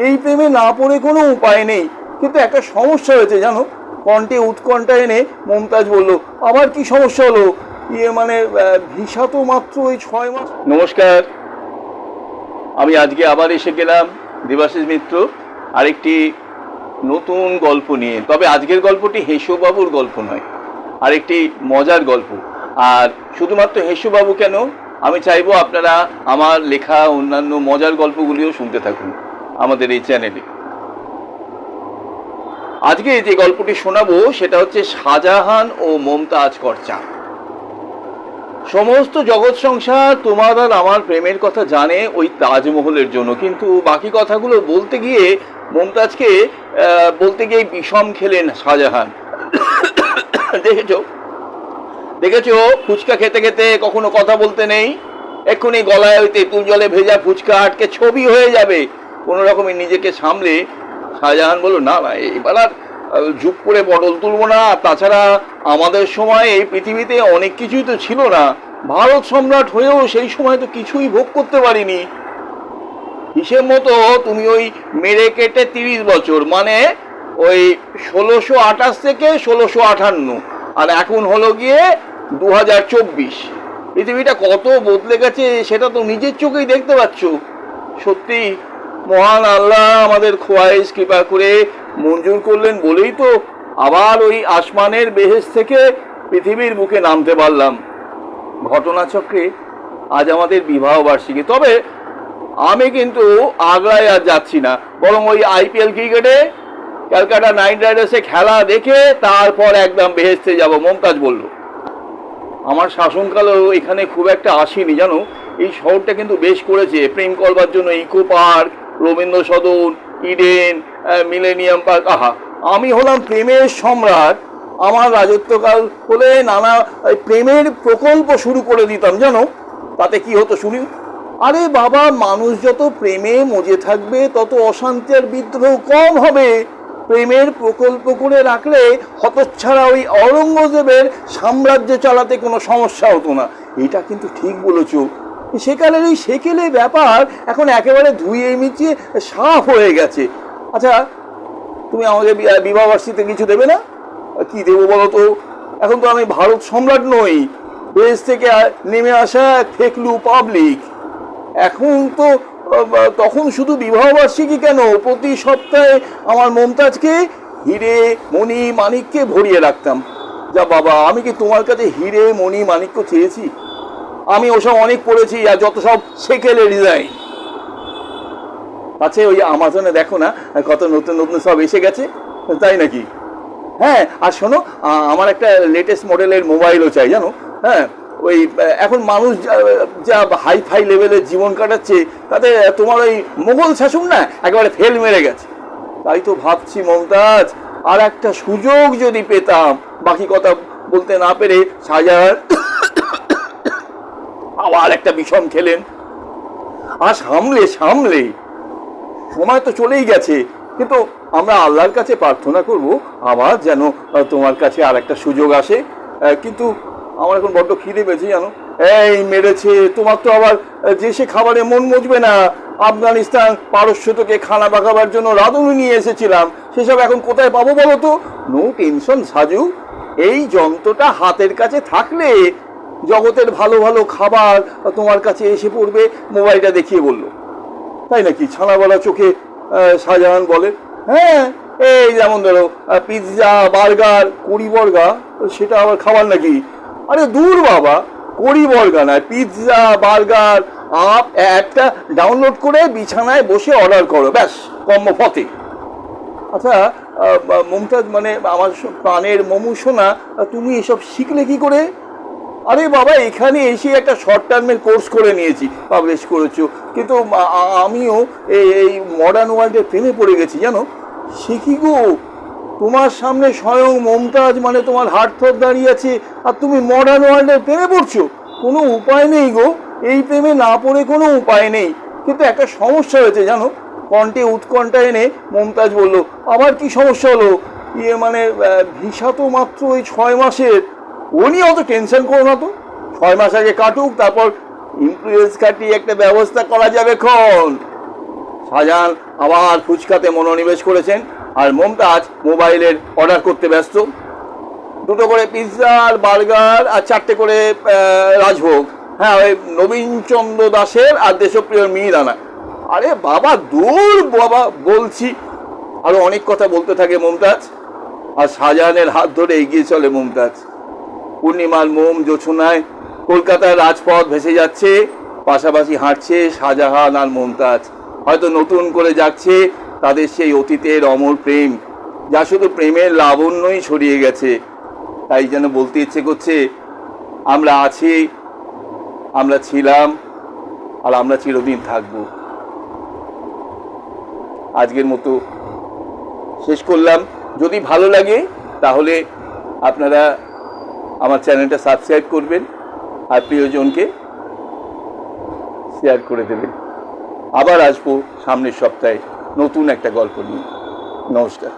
এই প্রেমে না পড়ে কোনো উপায় নেই, কিন্তু একটা সমস্যা হয়েছে জানো। কণ্ঠে উৎকণ্ঠা এনে মমতাজ বলল, আবার কি সমস্যা হলো? ভিসা তো মাত্র ওই 6 মাস। নমস্কার, আমি আজকে আবার এসে গেলাম দেবাশিস মিত্র আরেকটি নতুন গল্প নিয়ে। তবে আজকের গল্পটি হেসুবাবুর গল্প নয়, আরেকটি মজার গল্প। আর শুধুমাত্র হেসুবাবু কেন, আমি চাইবো আপনারা আমার লেখা অন্যান্য মজার গল্পগুলিও শুনতে থাকুন আমাদের এই চ্যানেলে। আজকে যে গল্পটি শোনাবো সেটা হচ্ছে শাহজাহান ও মমতাজ করচা। সমস্ত জগৎ সংসার তোমার আর আমার প্রেমের কথা জানে ওই তাজমহলের জন্য, কিন্তু বাকি কথাগুলো বলতে গিয়ে মমতাজকে বলতে গিয়ে বিষম খেলেন শাহজাহান। দেখেছো ফুচকা খেতে খেতে কখনো কথা বলতে নেই, এক্ষুনি গলায় ওই তেঁতুল জলে ভেজা ফুচকা আটকে ছবি হয়ে যাবে। কোনো রকমে নিজেকে সামলে শাহজাহান বলল, না না, এবার আর ঝুপ করে বটল তুলবো না। তাছাড়া আমাদের সময় এই পৃথিবীতে অনেক কিছুই তো ছিল না, ভারত সম্রাট হয়েও সেই সময় তো কিছুই ভোগ করতে পারিনি। হিসেব মতো তুমি ওই মেরে কেটে 30 বছর, মানে ওই 1628 থেকে 1658, আর এখন হলো গিয়ে 2024। পৃথিবীটা কত বদলে গেছে সেটা তো নিজের চোখেই দেখতে পাচ্ছ। সত্যি মহান আল্লাহ আমাদের খোয়াইশ কৃপা করে মঞ্জুর করলেন বলেই তো আবার ওই আসমানের বেহেশ থেকে পৃথিবীর বুকে নামতে পারলাম। ঘটনাচক্রে আজ আমাদের বিবাহ বার্ষিকী। তবে আমি কিন্তু আগ্রায় আর যাচ্ছি না, বরং ওই IPL ক্রিকেটে ক্যালকাটা নাইট রাইডার্সে খেলা দেখে তারপর একদম বেহেশতে যাব। মমতাজ বলল, আমার শাসনকালেও এখানে খুব একটা আসিনি জানো। এই শহরটা কিন্তু বেশ করেছে প্রেম করবার জন্য। Eco park, Rabindra Sadan, Eden, millennium park. আহা, আমি হলাম প্রেমের সম্রাট। আমার রাজত্বকাল হলে নানা প্রেমের প্রকল্প শুরু করে দিতাম জানো। তাতে কি হতো শুনি? আরে বাবা, মানুষ যত প্রেমে মজে থাকবে তত অশান্তি আর বিদ্রোহ কম হবে। প্রেমের প্রকল্প করে রাখলে হতচ্ছাড়া ওই অরঙ্গজেবের সাম্রাজ্য চালাতে কোনো সমস্যা হতো না। এটা কিন্তু ঠিক বলেছ। সেকালের ওই সেকেলে ব্যাপার এখন একেবারে ধুয়ে মিচিয়ে সাফ হয়ে গেছে। আচ্ছা, তুমি আমাকে বিবাহবার্ষিকীতে কিছু দেবে না? কি দেবো বলো তো? এখন তো আমি ভারত সম্রাট নই, দেশ থেকে নেমে আসা ফেকলু পাবলিক। এখন তো তখন শুধু বিবাহবার্ষিকী কেন, প্রতি সপ্তাহে আমার মমতাজকে হিরে মণি মাণিক্যে ভরিয়ে রাখতাম। যা বাবা, আমি কি তোমার কাছে হিরে মণি মাণিক্য চেয়েছি? আমি ওসব অনেক পড়েছি, আর যত সব সেকেলে ডিজাইন আছে। ওই আমাজনে দেখো না কত নতুন নতুন সব এসে গেছে, তাই নাকি? হ্যাঁ, আর শোনো, আমার একটা লেটেস্ট মডেলের মোবাইলও চাই জানো। হ্যাঁ, ওই এখন মানুষ যা হাই ফাই লেভেলের জীবন কাটাচ্ছে, তাতে তোমার ওই মোগল শাসন না একেবারে ফেল মেরে গেছে। তাই তো ভাবছি মমতাজ, আর একটা সুযোগ যদি পেতাম। বাকি কথা বলতে না পেরে শাহজাহান আবার একটা বিষম খেলেন। আর সামলে সময় তো চলেই গেছে, কিন্তু আমরা আল্লাহর কাছে প্রার্থনা করব আবার যেন তোমার কাছে আর একটা সুযোগ আসে। কিন্তু আমার এখন বড্ড খিদে পেয়েছে জানো। এই মেরেছে, তোমার তো আবার যে সে খাবারে মন মজবে না। আফগানিস্তান পারস্য থেকে খানা পাকাবার জন্য রাঁধুনি নিয়ে এসেছিলাম, সেসব এখন কোথায় পাবো বলো তো? নো টেনশন সাজু, এই যন্ত্রটা হাতের কাছে থাকলে জগতের ভালো ভালো খাবার তোমার কাছে এসে পড়বে। মোবাইলটা দেখিয়ে বললো। তাই নাকি? ছানাওয়ালা চোখে শাহজাহান বলে, হ্যাঁ, এই যেমন ধরো পিৎজা, বার্গার, কড়ি বর্গা, সেটা আবার খাবার নাকি? আরে দূর বাবা, কড়ি বর্গা নয়, পিৎজা বার্গার অ্যাপটা ডাউনলোড করে বিছানায় বসে অর্ডার করো, ব্যাস কম্ম ফতে। আচ্ছা মমতাজ, মানে আমার প্রাণের মমু সোনা, তুমি এসব শিখলে কি করে? আরে বাবা, এখানে এসে একটা শর্ট টার্মের কোর্স করে নিয়েছি, পাবলিশ করেছো। কিন্তু আমিও এই মডার্ন ওয়ার্ল্ডের প্রেমে পড়ে গেছি জানো। সে কি গো, তোমার সামনে স্বয়ং মমতাজ মানে তোমার হার্টথ্রব দাঁড়িয়ে আছে, আর তুমি মডার্ন ওয়ার্ল্ডের প্রেমে পড়ছো? কোনো উপায় নেই গো, এই প্রেমে না পড়ে কোনো উপায় নেই। কিন্তু একটা সমস্যা হয়েছে জানো। কণ্ঠে উৎকণ্ঠা এনে মমতাজ বলল, আবার কি সমস্যা হলো? ভিসা তো মাত্র ওই 6 মাসের। ও নিয়ে অত টেনশন করো না তো, 6 মাস আগে কাটুক, তারপর ইনফ্লুয়েন্স কাটিয়ে একটা ব্যবস্থা করা যাবে। শাহজাহান আবার ফুচকাতে মনোনিবেশ করেছেন, আর মমতাজ মোবাইলের অর্ডার করতে ব্যস্ত। 2টো করে পিৎজা আর বার্গার আর 4টে করে রাজভোগ। হ্যাঁ, ওই নবীনচন্দ্র দাসের আর দেশপ্রিয় মিহিদানা। আরে বাবা দূর বাবা বলছি। আরো অনেক কথা বলতে থাকে মমতাজ, আর শাহজাহানের হাত ধরে এগিয়ে চলে মমতাজ। পূর্ণিমার মোম জোছনায় কলকাতার রাজপথ ভেসে যাচ্ছে, পাশাপাশি হাঁটছে শাহজাহান আর মমতাজ। হয়তো নতুন করে যাচ্ছে তাদের সেই অতীতের অমর প্রেম, যা শুধু প্রেমের লাবণ্যই ছড়িয়ে গেছে। তাই যেন বলতে ইচ্ছে করছে, আমরা আছি, আমরা ছিলাম, আর আমরা চিরদিন থাকবো। আজকের মতো শেষ করলাম। যদি ভালো লাগে তাহলে আপনারা আমার চ্যানেলটা সাবস্ক্রাইব করবেন, আর প্রিয়জনকে শেয়ার করে দেবেন। আবার আসবো সামনের সপ্তাহে নতুন একটা গল্প নিয়ে। নমস্কার।